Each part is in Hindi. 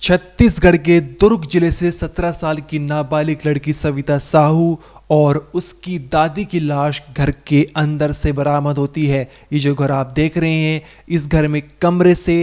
छत्तीसगढ़ के दुर्ग जिले से 17 साल की नाबालिग लड़की सविता साहू और उसकी दादी की लाश घर के अंदर से बरामद होती है। ये जो घर आप देख रहे हैं, इस घर में कमरे से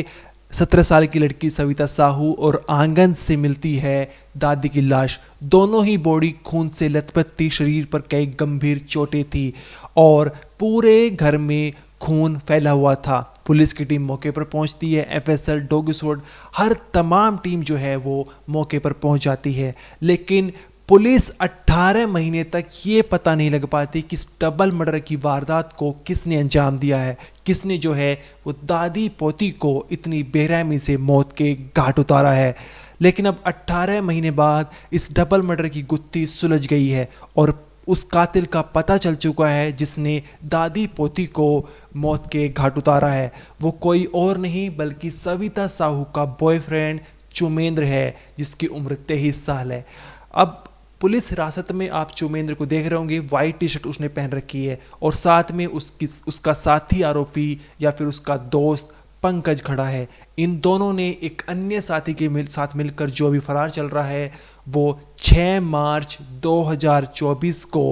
17 साल की लड़की सविता साहू और आंगन से मिलती है दादी की लाश। दोनों ही बॉडी खून से लथपथ थी, शरीर पर कई गंभीर चोटें थी और पूरे घर में खून फैला हुआ था। पुलिस की टीम मौके पर पहुंचती है, एफएसएल, डॉग स्क्वाड, हर तमाम टीम जो है वो मौके पर पहुंच जाती है। लेकिन पुलिस 18 महीने तक ये पता नहीं लग पाती कि इस डबल मर्डर की वारदात को किसने अंजाम दिया है, किसने जो है वो दादी पोती को इतनी बेरहमी से मौत के घाट उतारा है। लेकिन अब 18 महीने बाद इस डबल मर्डर की गुत्थी सुलझ गई है और उस कातिल का पता चल चुका है जिसने दादी पोती को मौत के घाट उतारा है। वो कोई और नहीं बल्कि सविता साहू का बॉयफ्रेंड चुमेंद्र है, जिसकी उम्र 23 साल है। अब पुलिस हिरासत में आप चुमेंद्र को देख रहे होंगे, वाइट टी शर्ट उसने पहन रखी है और साथ में उसका साथी आरोपी या फिर उसका दोस्त पंकज खड़ा है। इन दोनों ने एक अन्य साथी के साथ मिलकर जो अभी फरार चल रहा है वो 6 मार्च 2024 को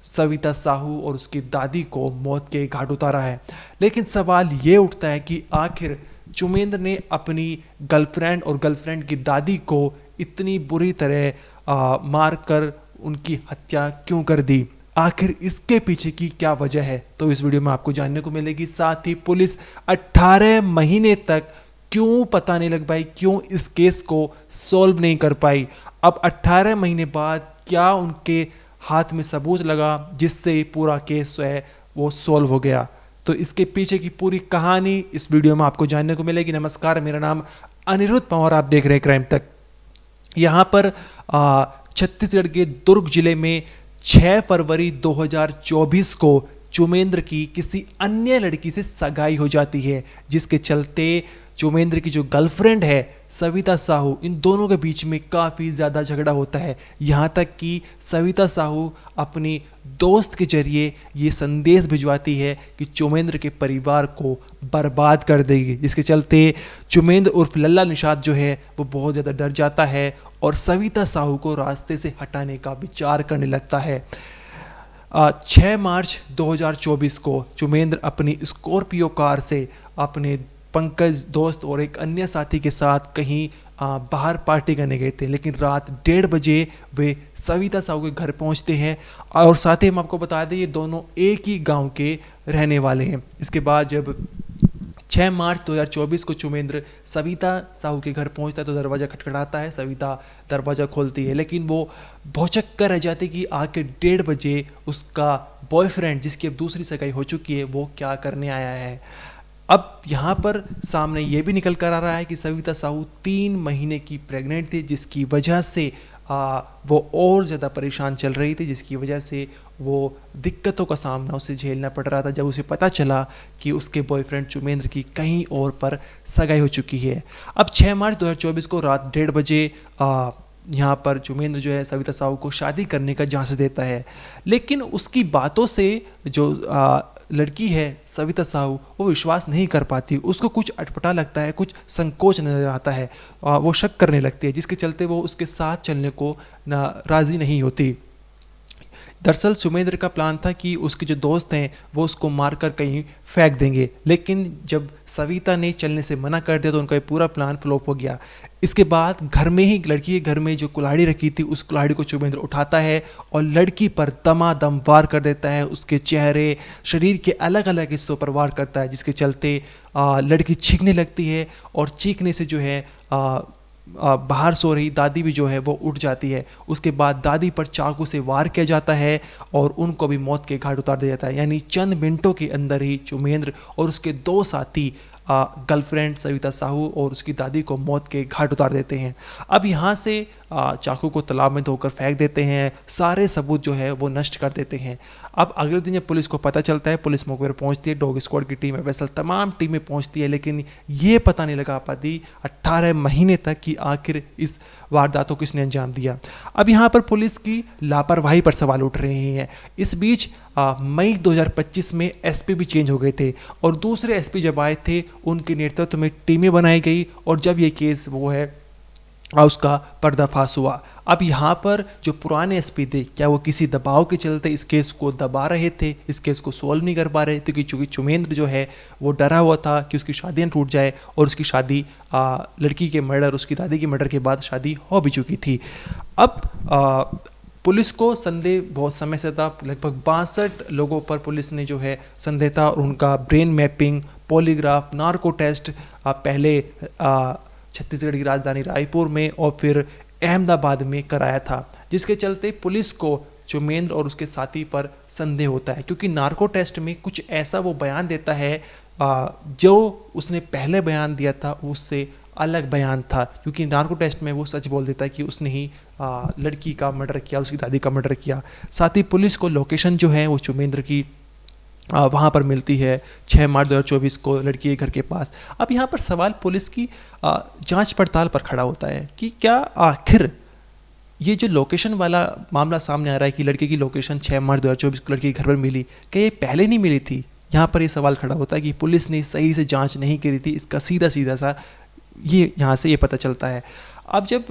सविता साहू और उसकी दादी को मौत के घाट उतारा है। लेकिन सवाल ये उठता है कि आखिर चुमेंद्र ने अपनी गर्लफ्रेंड और गर्लफ्रेंड की दादी को इतनी बुरी तरह मारकर उनकी हत्या क्यों कर दी, आखिर इसके पीछे की क्या वजह है, तो इस वीडियो में आपको जानने को मिलेगी। साथ ही पुलिस 18 महीने तक क्यों पता नहीं लग पाई, क्यों इस केस को सॉल्व नहीं कर पाई। अब 18 महीने बाद क्या उनके हाथ में सबूत लगा जिससे पूरा केस है वो सॉल्व हो गया, तो इसके पीछे की पूरी कहानी इस वीडियो में आपको जानने को मिलेगी। नमस्कार, मेरा नाम अनिरुद्ध पंवार, आप देख रहे हैं क्राइम तक। यहाँ पर छत्तीसगढ़ के दुर्ग जिले में 6 फरवरी 2024 को चुमेंद्र की किसी अन्य लड़की से सगाई हो जाती है, जिसके चलते चुमेंद्र की जो गर्लफ्रेंड है सविता साहू, इन दोनों के बीच में काफ़ी ज़्यादा झगड़ा होता है। यहाँ तक कि सविता साहू अपनी दोस्त के जरिए ये संदेश भिजवाती है कि चुमेंद्र के परिवार को बर्बाद कर देगी, जिसके चलते चुमेंद्र उर्फ लल्ला निषाद जो है वो बहुत ज़्यादा डर जाता है और सविता साहू को रास्ते से हटाने का विचार करने लगता है। 6 मार्च 2024 को चुमेंद्र अपनी स्कॉर्पियो कार से अपने पंकज दोस्त और एक अन्य साथी के साथ कहीं बाहर पार्टी करने गए थे, लेकिन रात 1:30 बजे वे सविता साहू के घर पहुंचते हैं और साथ ही हम आपको बता दें ये दोनों एक ही गांव के रहने वाले हैं। इसके बाद जब 6 मार्च 2024 को चुमेंद्र सविता साहू के घर पहुंचता है तो दरवाज़ा खटखटाता है। सविता दरवाज़ा खोलती है, लेकिन वो भौचक कर रह जाती कि आके 1:30 बजे उसका बॉयफ्रेंड, जिसकी अब दूसरी सगाई हो चुकी है, वो क्या करने आया है। अब यहाँ पर सामने ये भी निकल कर आ रहा है कि सविता साहू 3 महीने की प्रेग्नेंट थी, जिसकी वजह से वो और ज़्यादा परेशान चल रही थी, जिसकी वजह से वो दिक्कतों का सामना उसे झेलना पड़ रहा था जब उसे पता चला कि उसके बॉयफ्रेंड चुमेंद्र की कहीं और पर सगाई हो चुकी है। अब 6 मार्च 2024 को रात 1:30 बजे यहाँ पर चुमेंद्र जो है सविता साहू को शादी करने का झांसा देता है, लेकिन उसकी बातों से जो लड़की है सविता साहू वो विश्वास नहीं कर पाती, उसको कुछ अटपटा लगता है, कुछ संकोच नजर आता है, वो शक करने लगती है, जिसके चलते वो उसके साथ चलने को राज़ी नहीं होती। दरअसल चुमेंद्र का प्लान था कि उसके जो दोस्त हैं वो उसको मारकर कहीं फेंक देंगे, लेकिन जब सविता ने चलने से मना कर दिया तो उनका ये पूरा प्लान फ्लॉप हो गया। इसके बाद घर में ही लड़की के घर में जो कुल्हाड़ी रखी थी उस कुल्हाड़ी को चुमेंद्र उठाता है और लड़की पर दमादम वार कर देता है। उसके चेहरे, शरीर के अलग अलग हिस्सों पर वार करता है, जिसके चलते लड़की चीखने लगती है और चीखने से जो है बाहर सो रही दादी भी जो है वो उठ जाती है। उसके बाद दादी पर चाकू से वार किया जाता है और उनको भी मौत के घाट उतार दिया जाता है। यानी चंद मिनटों के अंदर ही चुमेंद्र और उसके 2 साथी गर्लफ्रेंड सविता साहू और उसकी दादी को मौत के घाट उतार देते हैं। अब यहाँ से चाकू को तालाब में धोकर फेंक देते हैं, सारे सबूत जो है वो नष्ट कर देते हैं। अब अगले दिन जब पुलिस को पता चलता है, पुलिस मौके पर पहुंचती है, डॉग स्क्वाड की टीम, एफएसएल, तमाम टीमें पहुंचती है, लेकिन ये पता नहीं लगा पाती 18 महीने तक कि आखिर इस वारदात को किसने अंजाम दिया। अब यहाँ पर पुलिस की लापरवाही पर सवाल उठ रहे हैं। इस बीच मई 2025 में एसपी भी चेंज हो गए थे और दूसरे एसपी जब आए थे उनके नेतृत्व में टीमें बनाई गई और जब ये केस वो है उसका पर्दाफाश हुआ। अब यहाँ पर जो पुराने एसपी थे, क्या वो किसी दबाव के चलते इस केस को दबा रहे थे, इस केस को सॉल्व नहीं कर पा रहे थे? क्योंकि चुमेंद्र जो है वो डरा हुआ था कि उसकी शादी न टूट जाए, और उसकी शादी लड़की के मर्डर, उसकी दादी के मर्डर के बाद शादी हो भी चुकी थी। अब पुलिस को संदेह बहुत समय से था, लगभग 62 लोगों पर पुलिस ने जो है संदेह था, और उनका brain mapping, polygraph, narco test पहले छत्तीसगढ़ की राजधानी रायपुर में और फिर अहमदाबाद में कराया था, जिसके चलते पुलिस को चुमेंद्र और उसके साथी पर संदेह होता है, क्योंकि नार्को टेस्ट में कुछ ऐसा वो बयान देता है जो उसने पहले बयान दिया था उससे अलग बयान था, क्योंकि नार्को टेस्ट में वो सच बोल देता है कि उसने ही लड़की का मर्डर किया, उसकी दादी का मर्डर किया। साथ ही पुलिस को लोकेशन जो है वो चुमेंद्र की वहाँ पर मिलती है 6 मार्च 2024 को लड़की के घर के पास। अब यहाँ पर सवाल पुलिस की जांच पड़ताल पर खड़ा होता है कि क्या आखिर ये जो लोकेशन वाला मामला सामने आ रहा है कि लड़के की लोकेशन 6 मार्च 2024 को लड़के के घर पर मिली, क्या ये पहले नहीं मिली थी? यहाँ पर ये सवाल खड़ा होता है कि पुलिस ने सही से जांच नहीं करी थी। इसका सीधा सीधा सा ये यहाँ से ये पता चलता है। अब जब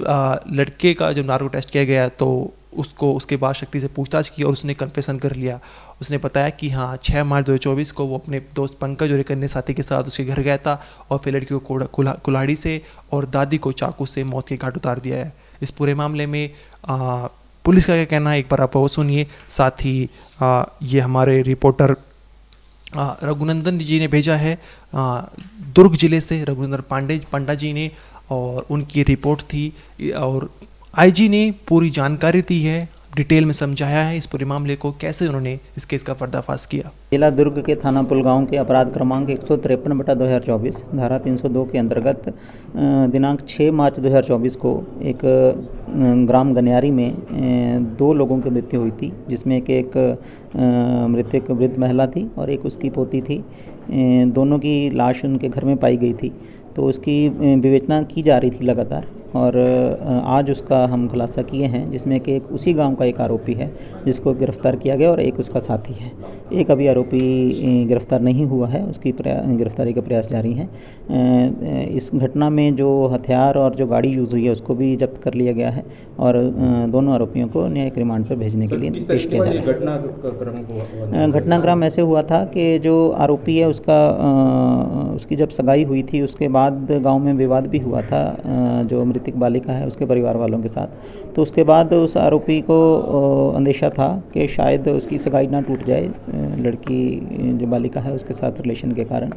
लड़के का जब नार्को टेस्ट किया गया तो उसको उसके बाद शक्ति से पूछताछ की और उसने कन्फेसन कर लिया। उसने बताया कि हाँ 6 मार्च 2024 को वो अपने दोस्त पंकज और एक अन्य साथी के साथ उसके घर गया था और फिर लड़की को कुल्हाड़ी से और दादी को चाकू से मौत के घाट उतार दिया है। इस पूरे मामले में पुलिस का क्या कहना है, एक बार आप वो सुनिए। साथ ही ये हमारे रिपोर्टर रघुनंदन जी ने भेजा है दुर्ग जिले से, रघुनंदन पांडा जी ने, और उनकी रिपोर्ट थी और आईजी ने पूरी जानकारी दी है, डिटेल में समझाया है इस पूरे मामले को, कैसे उन्होंने इस केस का पर्दाफाश किया। जिला दुर्ग के थाना पुलगांव के अपराध क्रमांक 153/2024 धारा 302 के अंतर्गत दिनांक 6 मार्च 2024 को एक ग्राम गनियारी में 2 लोगों की मृत्यु हुई थी, जिसमें एक मृतक वृद्ध महिला थी और एक उसकी पोती थी। दोनों की लाश उनके घर में पाई गई थी, तो उसकी विवेचना की जा रही थी लगातार, और आज उसका हम खुलासा किए हैं, जिसमें कि एक उसी गांव का एक आरोपी है जिसको गिरफ्तार किया गया और एक उसका साथी है। एक अभी आरोपी गिरफ्तार नहीं हुआ है, उसकी गिरफ्तारी का प्रयास जारी है। इस घटना में जो हथियार और जो गाड़ी यूज़ हुई है उसको भी जब्त कर लिया गया है और दोनों आरोपियों को न्यायिक रिमांड पर भेजने के लिए पेश किया जा रहा है। घटनाक्रम ऐसे हुआ था कि जो आरोपी है उसकी जब सगाई हुई थी उसके बाद गाँव में विवाद भी हुआ था जो मृतक बालिका है उसके परिवार वालों के साथ। तो उसके बाद उस आरोपी को अंदेशा था कि शायद उसकी सगाई ना टूट जाए लड़की जो बालिका है उसके साथ रिलेशन के कारण,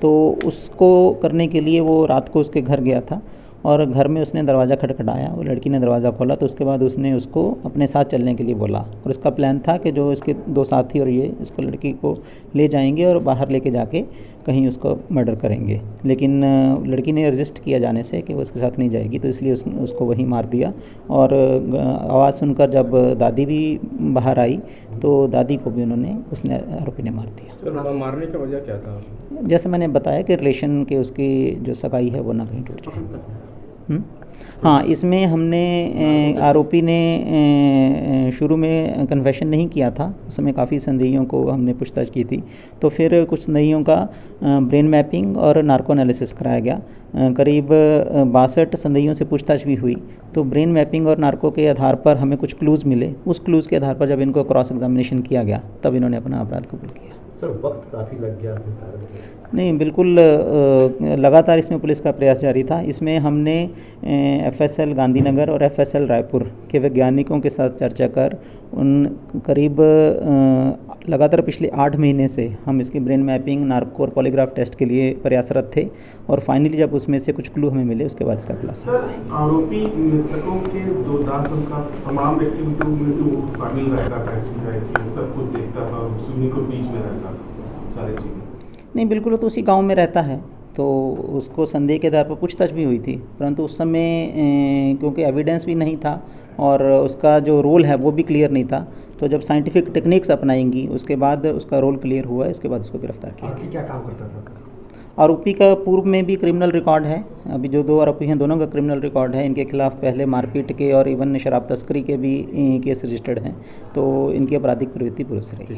तो उसको करने के लिए वो रात को उसके घर गया था और घर में उसने दरवाज़ा खटखटाया। वो लड़की ने दरवाज़ा खोला तो उसके बाद उसने उसको अपने साथ चलने के लिए बोला, और उसका प्लान था कि जो इसके 2 साथी और ये इसको लड़की को ले जाएंगे और बाहर लेके जाके कहीं उसको मर्डर करेंगे। लेकिन लड़की ने रजिस्ट किया जाने से कि वो उसके साथ नहीं जाएगी, तो इसलिए उसको वहीं मार दिया। और आवाज़ सुनकर जब दादी भी बाहर आई तो दादी को भी उसने आरोपी ने मार दिया। सर, मारने का वजह क्या था? जैसे मैंने बताया कि रिलेशन के उसकी जो सगाई है वो ना कहीं टूट जाए। हाँ, इसमें हमने आरोपी ने शुरू में कन्फेशन नहीं किया था, उस समय काफ़ी संदेहियों को हमने पूछताछ की थी, तो फिर कुछ संदेहियों का ब्रेन मैपिंग और नार्को एनालिसिस कराया गया। करीब 62 संदेहियों से पूछताछ भी हुई, तो ब्रेन मैपिंग और नार्को के आधार पर हमें कुछ क्लूज़ मिले। उस क्लूज़ के आधार पर जब इनको क्रॉस एग्जामिनेशन किया गया तब इन्होंने अपना अपराध कबूल किया। सर, वक्त काफ़ी लग गया नहीं, बिल्कुल लगातार इसमें पुलिस का प्रयास जारी था। इसमें हमने FSL गांधीनगर और FSL रायपुर के वैज्ञानिकों के साथ चर्चा कर उन करीब लगातार पिछले 8 महीने से हम इसकी ब्रेन मैपिंग, नार्को और पॉलीग्राफ टेस्ट के लिए प्रयासरत थे, और फाइनली जब उसमें से कुछ क्लू हमें मिले उसके बाद इसका खुलासा। सर, आरोपी मृतकों के 2 दास का तमाम एक्टिविटी में जो शामिल रहता था, इसमें सब कुछ देखता था और सुनी को बीच में रहता था सारी चीज़ें। नहीं, बिल्कुल, वो तो उसी गांव में रहता है, तो उसको संदेह के आधार पर पूछताछ भी हुई थी, परंतु उस समय क्योंकि एविडेंस भी नहीं था और उसका जो रोल है वो भी क्लियर नहीं था, तो जब साइंटिफिक टेक्निक्स अपनाएंगी उसके बाद उसका रोल क्लियर हुआ, इसके बाद उसको गिरफ्तार किया। आरोपी क्या काम करता था सर? आरोपी का पूर्व में भी क्रिमिनल रिकॉर्ड है। अभी जो 2 आरोपी हैं दोनों का क्रिमिनल रिकॉर्ड है। इनके खिलाफ पहले मारपीट के और इवन शराब तस्करी के भी केस रजिस्टर्ड हैं, तो इनकी आपराधिक प्रवृत्ति पूर्व से रही है।